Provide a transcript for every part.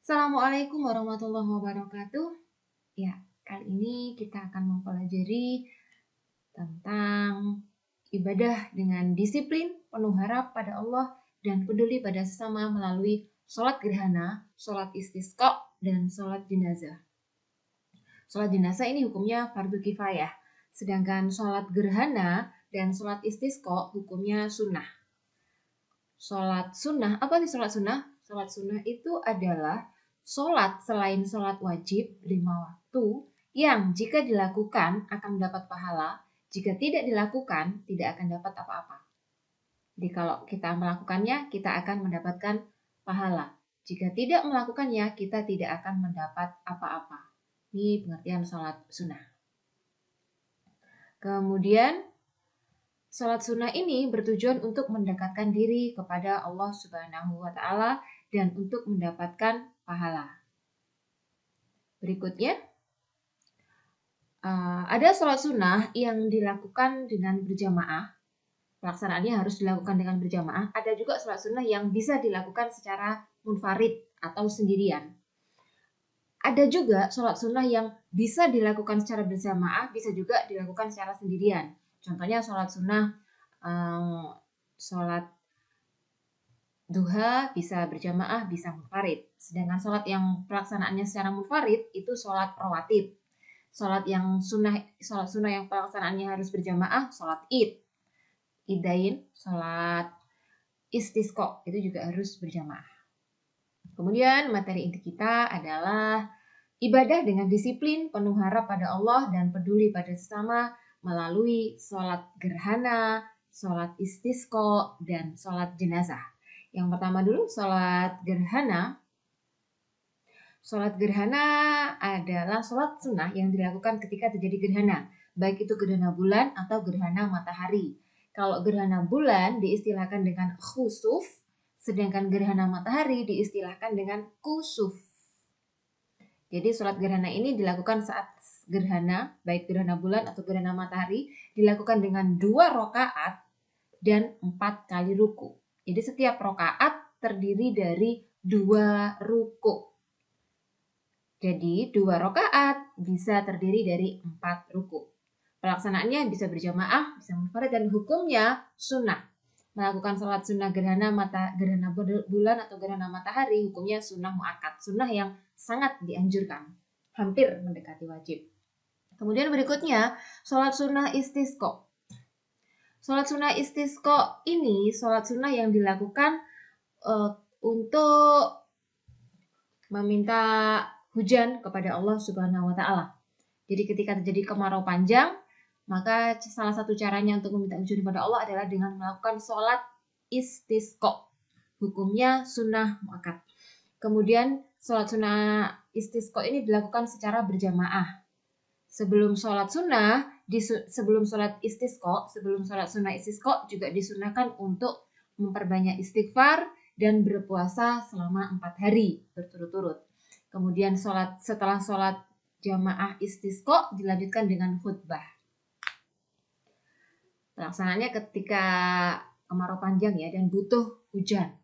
Assalamualaikum warahmatullahi wabarakatuh. Ya, kali ini kita akan mempelajari tentang ibadah dengan disiplin, penuh harap pada Allah, dan peduli pada sesama melalui sholat gerhana, sholat istisqa, dan sholat jenazah. Sholat jenazah ini hukumnya fardu kifayah, sedangkan sholat gerhana dan sholat istisqa hukumnya sunnah. Sholat sunnah, apa sih sholat sunnah? Sholat sunnah itu adalah sholat selain sholat wajib 5 waktu yang jika dilakukan akan mendapat pahala, jika tidak dilakukan tidak akan dapat apa-apa. Jadi kalau kita melakukannya kita akan mendapatkan pahala. Jika tidak melakukannya kita tidak akan mendapat apa-apa. Ini pengertian sholat sunnah. Kemudian sholat sunnah ini bertujuan untuk mendekatkan diri kepada Allah Subhanahu wa Ta'ala dan untuk mendapatkan pahala. Berikutnya, ada sholat sunnah yang dilakukan dengan berjamaah. Pelaksanaannya harus dilakukan dengan berjamaah. Ada juga sholat sunnah yang bisa dilakukan secara munfarid atau sendirian. Ada juga sholat sunnah yang bisa dilakukan secara berjamaah, bisa juga dilakukan secara sendirian. Contohnya sholat sunnah, sholat duha bisa berjamaah, bisa munfarid. Sedangkan sholat yang pelaksanaannya secara munfarid itu sholat rawatib. Sholat sunnah yang pelaksanaannya harus berjamaah, sholat id, idain, sholat istisqa itu juga harus berjamaah. Kemudian materi inti kita adalah ibadah dengan disiplin, penuh harap pada Allah dan peduli pada sesama melalui sholat gerhana, sholat istisqa, dan sholat jenazah. Yang pertama dulu sholat gerhana. Sholat gerhana adalah sholat sunnah yang dilakukan ketika terjadi gerhana, baik itu gerhana bulan atau gerhana matahari. Kalau gerhana bulan diistilahkan dengan khusuf, sedangkan gerhana matahari diistilahkan dengan kusuf. Jadi sholat gerhana ini dilakukan saat gerhana, baik gerhana bulan atau gerhana matahari, dilakukan dengan 2 rakaat dan 4 kali ruku. Jadi setiap rakaat terdiri dari 2 ruku. Jadi 2 rakaat bisa terdiri dari 4 ruku. Pelaksanaannya bisa berjamaah, bisa munfarid, dan hukumnya sunnah. Melakukan sholat sunnah gerhana bulan atau gerhana matahari hukumnya sunnah muakkad, sunnah yang sangat dianjurkan, hampir mendekati wajib. Kemudian berikutnya sholat sunnah istisqa. Sholat sunnah istisqa ini sholat sunnah yang dilakukan untuk meminta hujan kepada Allah Subhanahu wa Ta'ala. Jadi ketika terjadi kemarau panjang, maka salah satu caranya untuk meminta hujan kepada Allah adalah dengan melakukan sholat istisqa. Hukumnya sunnah muakkad. Kemudian sholat sunnah istisqa ini dilakukan secara berjamaah. Sebelum sholat sunnah, sebelum sholat sunnah istisqa juga disunahkan untuk memperbanyak istighfar dan berpuasa selama 4 hari berturut-turut. Kemudian setelah sholat jamaah istisqa dilanjutkan dengan khutbah. Pelaksanaannya ketika kemarau panjang ya dan butuh hujan,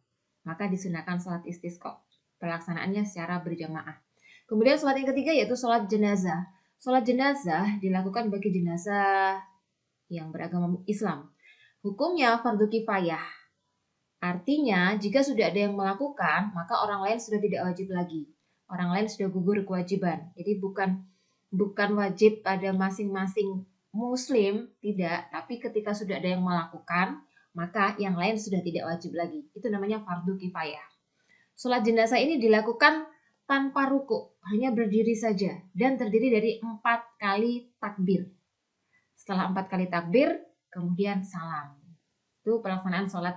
maka disunahkan sholat istisqa. Pelaksanaannya secara berjamaah. Kemudian sholat yang ketiga yaitu sholat jenazah. Sholat jenazah dilakukan bagi jenazah yang beragama Islam. Hukumnya fardu kifayah. Artinya jika sudah ada yang melakukan, maka orang lain sudah tidak wajib lagi. Orang lain sudah gugur kewajiban. Jadi bukan wajib pada masing-masing muslim, tidak. Tapi ketika sudah ada yang melakukan, maka yang lain sudah tidak wajib lagi. Itu namanya fardu kifayah. Sholat jenazah ini dilakukan tanpa ruku, hanya berdiri saja dan terdiri dari 4 kali takbir. Setelah 4 kali takbir, kemudian salam. Itu pelaksanaan sholat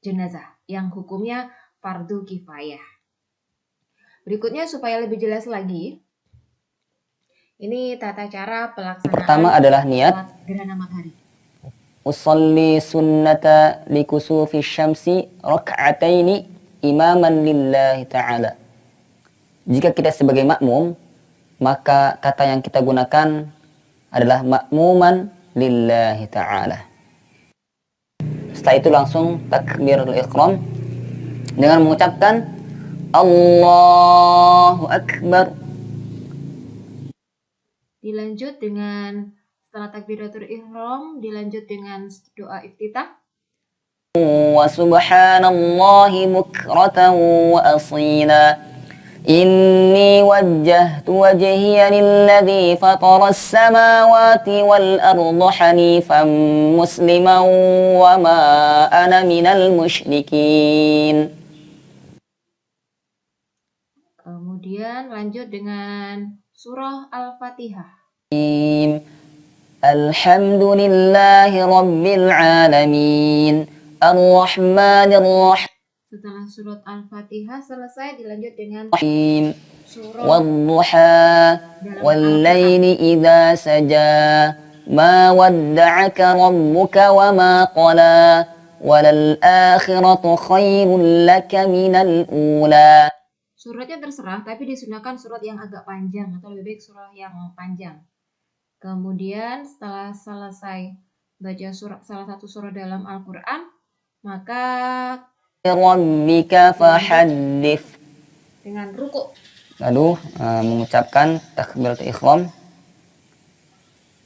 jenazah yang hukumnya fardu kifayah. Berikutnya supaya lebih jelas lagi, ini tata cara pelaksanaan. Pertama adalah niat gerhana matahari. Usalli sunnata likusufi syamsi rak'ataini imaman lillahi ta'ala. Jika kita sebagai makmum, maka kata yang kita gunakan adalah makmuman lillahi ta'ala. Setelah itu langsung takbirul ihram dengan mengucapkan Allahu Akbar. Dilanjut dengan setelah takbiratul ihram dilanjut dengan doa iftitah. Wa subhanallahi bukratan wa asila. Inni wajjahtu wajhiya lilladzi fataras samawati wal arda hanifan musliman wa ma ana minal musyrikin. Kemudian lanjut dengan surah Al-Fatihah. Alhamdulillahi Rabbil Alamin Ar-Rahmanir Rahim. Setelah surat Al-Fatihah selesai dilanjut dengan surah Wadduha Wallayli idha saja Ma wadda'aka rabbuka wa ma qala Walal akhiratu khairul laka minal ula. Suratnya terserah, tapi disunahkan surat yang agak panjang atau lebih baik surah yang panjang. Kemudian setelah selesai baca salah satu surah dalam Al-Quran, maka Rabbika fahaddith. Dengan ruku. Lalu mengucapkan takbiratul ihram.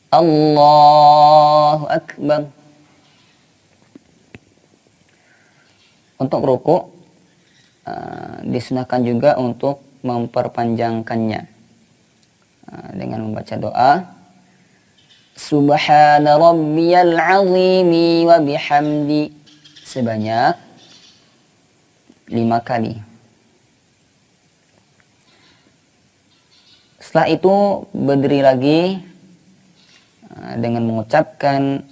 Allahu Akbar. Untuk ruku disunahkan juga untuk memperpanjangkannya dengan membaca doa Subhana rabbiyal azimi wa bihamdi sebanyak 5 kali. Setelah itu berdiri lagi dengan mengucapkan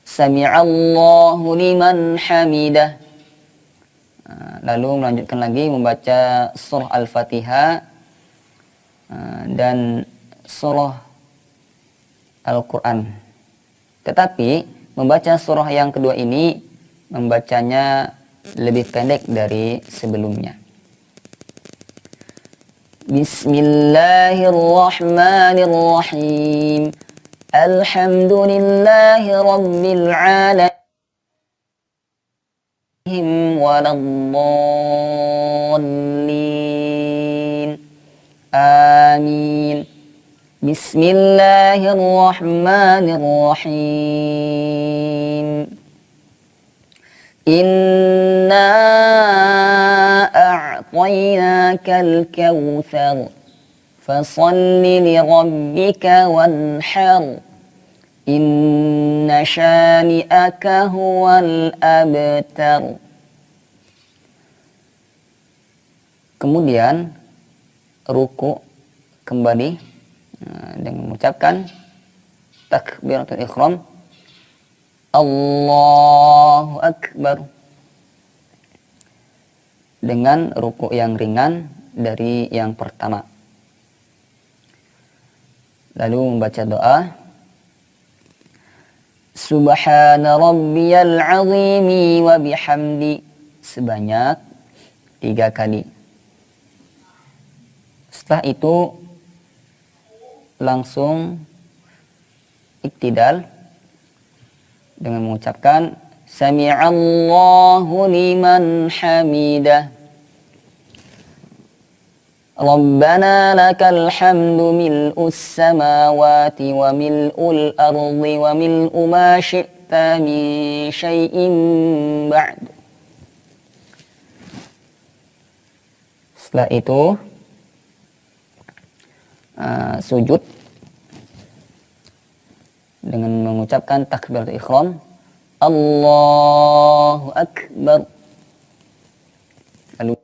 Sami'allahu liman hamidah. Lalu melanjutkan lagi membaca surah Al-Fatihah dan surah Al-Quran. Tetapi membaca surah yang kedua ini membacanya lebih pendek dari sebelumnya. Bismillahirrahmanirrahim. Alhamdulillahi Rabbil Alamin. Waladdallin. Amin. Bismillahirrahmanirrahim. Inna a'tainakal kautsar fasalli li rabbika wanhar. Inna syani'aka huwal abtar. Kemudian ruku kembali dengan mengucapkan takbiratul ihram Allahu Akbar dengan ruku yang ringan dari yang pertama. Lalu membaca doa Subhana rabbiyal azimi wa bihamdi sebanyak 3 kali. Setelah itu langsung iktidal dengan mengucapkan Sami'allahu liman hamidah. Rabbana lakal hamdu mil'us samawati wa mil'ul ardi wa mil'u ma syi'ta min syai'in ba'd. Setelah itu sujud dengan mengucapkan takbiratul ihram Allahu Akbar. Lalu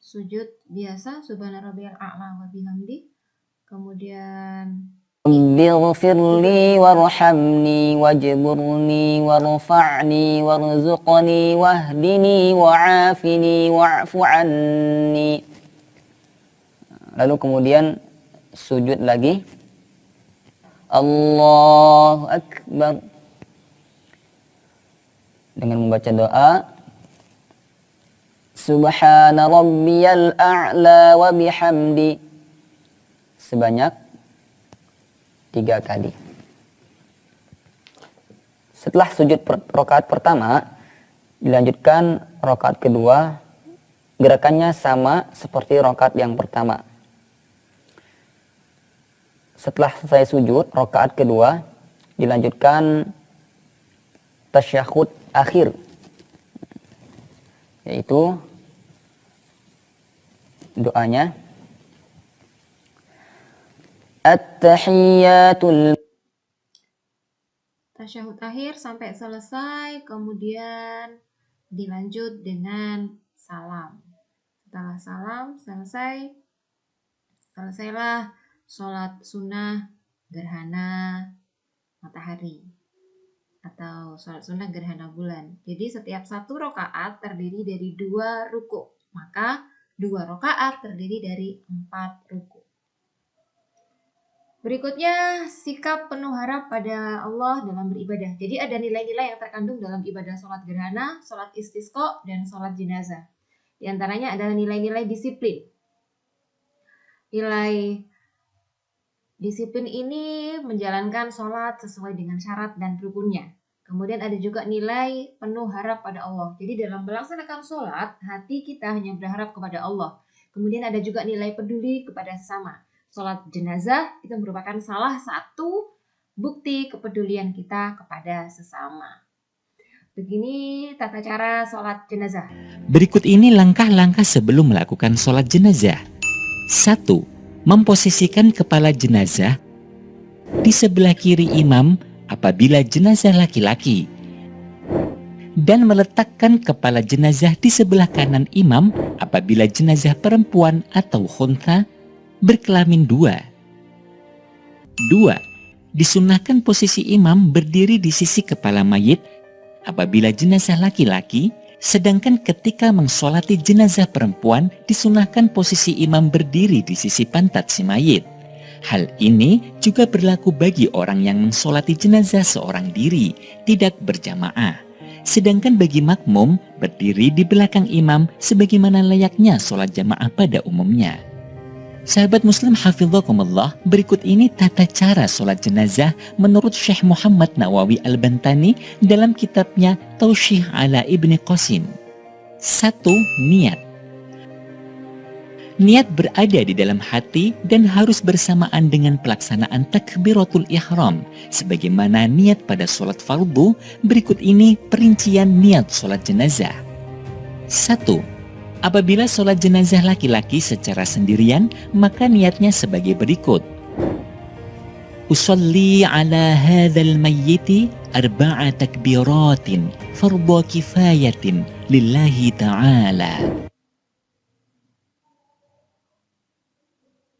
sujud biasa subhana rabbiyal a'la wa bihamdi. Kemudian Rabbighfirli warhamni wajburni warfa'ni warzuqni wahdini wa'afini wa'fu anni. Lalu kemudian sujud lagi Allahu Akbar dengan membaca doa Subhana rabbiyal a'la wa bihamdi sebanyak 3 kali. Setelah sujud rakaat pertama dilanjutkan rakaat kedua Gerakannya sama seperti rakaat yang pertama. Setelah selesai sujud, rakaat kedua dilanjutkan tasyahud akhir, yaitu doanya at-tahiyyatul. Tasyahud akhir sampai selesai, kemudian dilanjut dengan salam. Setelah salam selesailah sholat sunnah gerhana matahari atau sholat sunnah gerhana bulan. Jadi setiap satu rakaat terdiri dari 2 ruku, maka 2 rakaat terdiri dari 4 ruku. Berikutnya, sikap penuh harap pada Allah dalam beribadah. Jadi ada nilai-nilai yang terkandung dalam ibadah sholat gerhana, sholat istisqa, dan sholat jenazah. Di antaranya adalah nilai-nilai disiplin. Nilai disiplin ini menjalankan sholat sesuai dengan syarat dan rukunnya. Kemudian ada juga nilai penuh harap pada Allah. Jadi dalam melaksanakan sholat, hati kita hanya berharap kepada Allah. Kemudian ada juga nilai peduli kepada sesama. Sholat jenazah itu merupakan salah satu bukti kepedulian kita kepada sesama. Begini tata cara sholat jenazah. Berikut ini langkah-langkah sebelum melakukan sholat jenazah. 1. Memposisikan kepala jenazah di sebelah kiri imam apabila jenazah laki-laki, dan meletakkan kepala jenazah di sebelah kanan imam apabila jenazah perempuan atau khuntha berkelamin 2. 2. Disunahkan posisi imam berdiri di sisi kepala mayit apabila jenazah laki-laki, sedangkan ketika mensolati jenazah perempuan disunahkan posisi imam berdiri di sisi pantat si mayit. Hal ini juga berlaku bagi orang yang mensolati jenazah seorang diri, tidak berjamaah. Sedangkan bagi makmum berdiri di belakang imam sebagaimana layaknya sholat jamaah pada umumnya. Sahabat muslim hafizakumullah, berikut ini tata cara sholat jenazah menurut Syekh Muhammad Nawawi Al-Bantani dalam kitabnya Taushih ala Ibni Qasim. 1. Niat. Niat berada di dalam hati dan harus bersamaan dengan pelaksanaan takbiratul ihram. Sebagaimana niat pada sholat fardu, berikut ini perincian niat sholat jenazah. 1. Apabila sholat jenazah laki-laki secara sendirian, maka niatnya sebagai berikut. Usalli ala hadzal mayyiti 4 takbiratin fardhu kifayatin lillahi ta'ala.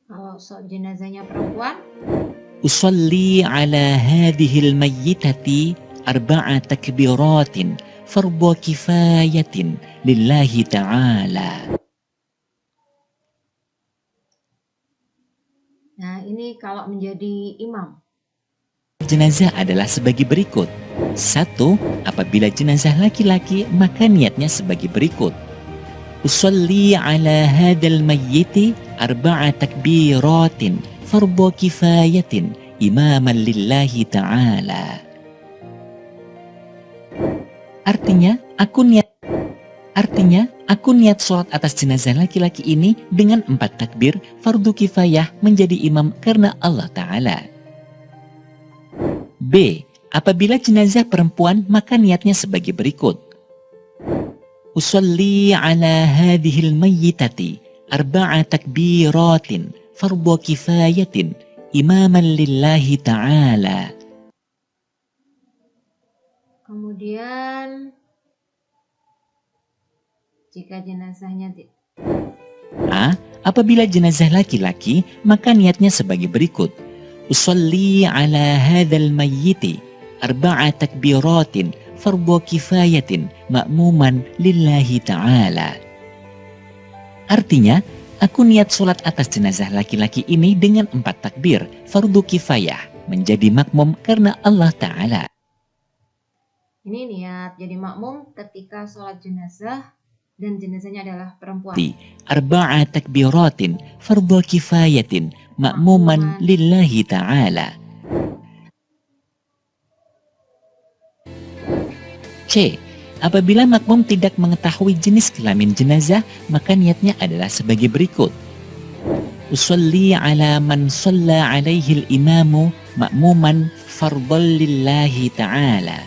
Kalau jenazahnya perempuan, Usalli ala hadhil mayyitati 4 takbiratin fardhu kifayatin lillahi ta'ala. nah ini kalau menjadi imam. Jenazah adalah sebagai berikut. 1. Apabila jenazah laki-laki, maka niatnya sebagai berikut. Usalli ala hadzal mayyiti 4 takbiratin fardhu kifayatin imaman lillahi ta'ala. Artinya, aku niat sholat atas jenazah laki-laki ini dengan 4 takbir fardu kifayah menjadi imam karena Allah Ta'ala. B. Apabila jenazah perempuan, maka niatnya sebagai berikut. Usalli ala hadhil mayyitati 4 takbiratin fardu kifayatin imaman lillahi ta'ala. Kemudian jika jenazahnya A. Apabila jenazah laki-laki, maka niatnya sebagai berikut. Usalli ala hadzal mayyiti 4 takbiratin fardhu kifayatin ma'muman lillahi ta'ala. Artinya, aku niat sholat atas jenazah laki-laki ini dengan 4 takbir fardu kifayah menjadi makmum karena Allah Ta'ala. ini niat jadi makmum ketika sholat jenazah dan jenazahnya adalah perempuan. 4 takbiratin fardhu kifayatin ma'muman lillahi ta'ala. C. Apabila makmum tidak mengetahui jenis kelamin jenazah, maka niatnya adalah sebagai berikut. Usolli ala man shalla alaihi al-imamu ma'muman fardhan lillahi ta'ala.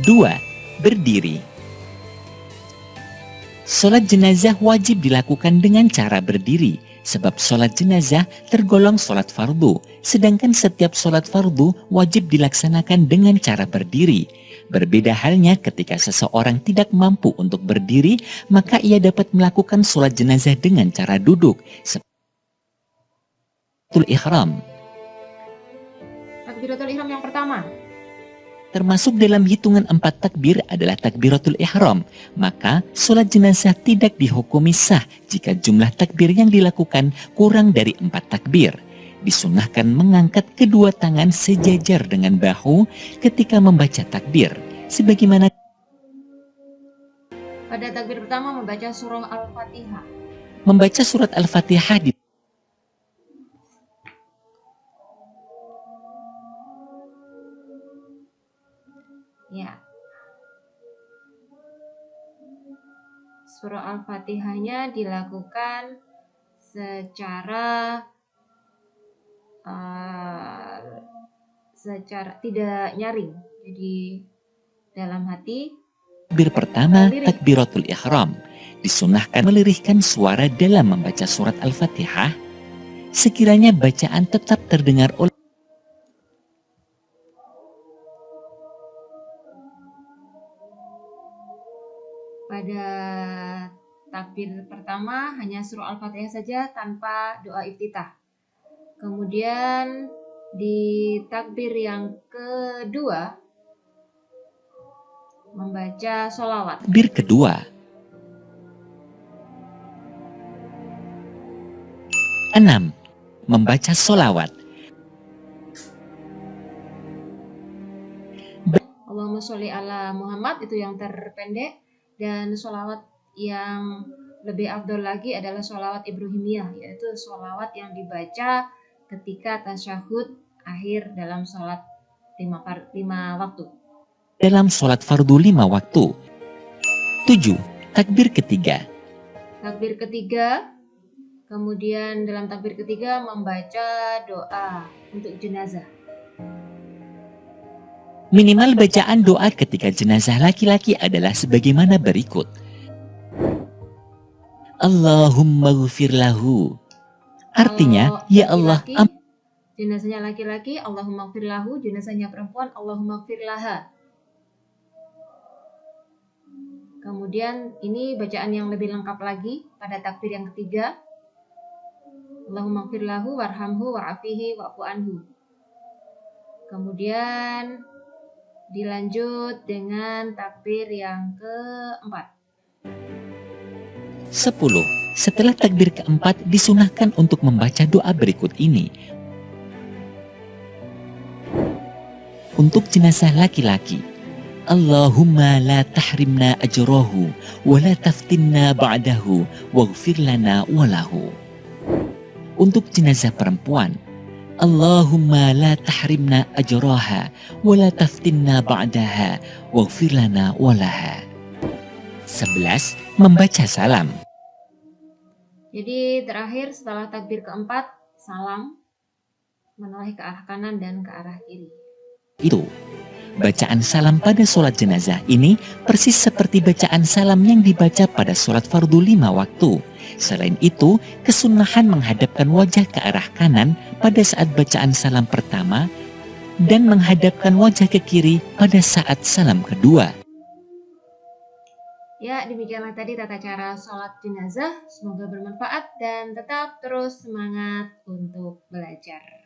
2. Berdiri. Sholat jenazah wajib dilakukan dengan cara berdiri, sebab sholat jenazah tergolong sholat fardu, sedangkan setiap sholat fardu wajib dilaksanakan dengan cara berdiri. Berbeda halnya ketika seseorang tidak mampu untuk berdiri, maka ia dapat melakukan sholat jenazah dengan cara duduk, seperti ihram. Takbiratul ihram yang pertama. Termasuk dalam hitungan 4 takbir adalah takbiratul ihram, maka sholat jenazah tidak dihukumi sah jika jumlah takbir yang dilakukan kurang dari 4 takbir. Disunahkan mengangkat kedua tangan sejajar dengan bahu ketika membaca takbir, sebagaimana Pada takbir pertama membaca surah Al-Fatihah. membaca surat Al-Fatihah di Ya. Surah Al-Fatihahnya dilakukan secara tidak nyaring. Jadi dalam hati. takbir pertama, takbiratul ihram. Disunahkan melirihkan suara dalam membaca surat Al-Fatihah, sekiranya bacaan tetap terdengar oleh Pada takbir pertama hanya surah Al-Fatihah saja tanpa doa iftitah. Kemudian di takbir yang kedua membaca sholawat. takbir kedua. 6. Membaca sholawat. Allahumma sholli ala Muhammad itu yang terpendek, dan sholawat yang lebih afdol lagi adalah sholawat Ibrahimiyah, yaitu sholawat yang dibaca ketika tasyahud akhir dalam sholat 5 waktu. Dalam sholat fardu 5 waktu. 7. Takbir ketiga. Takbir ketiga, kemudian dalam takbir ketiga membaca doa untuk jenazah. Minimal bacaan doa ketika jenazah laki-laki adalah sebagaimana berikut. Allahumma ghfir lahu. Artinya, Kalau ya Allah, jenazahnya laki-laki, Allahumma ghfir lahu, jenazahnya perempuan, Allahumma ghfir laha. Kemudian ini bacaan yang lebih lengkap lagi pada takbir yang ketiga. Allahumma ghfir lahu warhamhu wa'afihi wa'fu anhu. Kemudian dilanjut dengan takbir yang keempat. 10. Setelah takbir keempat disunahkan untuk membaca doa berikut ini. Untuk jenazah laki-laki, Allahumma la tahrimna ajrahu wa la taftinna ba'dahu waghfir lana walahu. Untuk jenazah perempuan, Allahumma la tahrimna ajraha wa la taftinna ba'daha waghfir lana walaha. 11. Membaca salam. Jadi terakhir setelah takbir keempat, salam menoleh ke arah kanan dan ke arah kiri. Itu, bacaan salam pada sholat jenazah ini persis seperti bacaan salam yang dibaca pada sholat fardu 5 waktu. Selain itu, kesunahan menghadapkan wajah ke arah kanan pada saat bacaan salam pertama dan menghadapkan wajah ke kiri pada saat salam kedua. Ya, demikianlah tadi tata cara sholat jenazah. Semoga bermanfaat dan tetap terus semangat untuk belajar.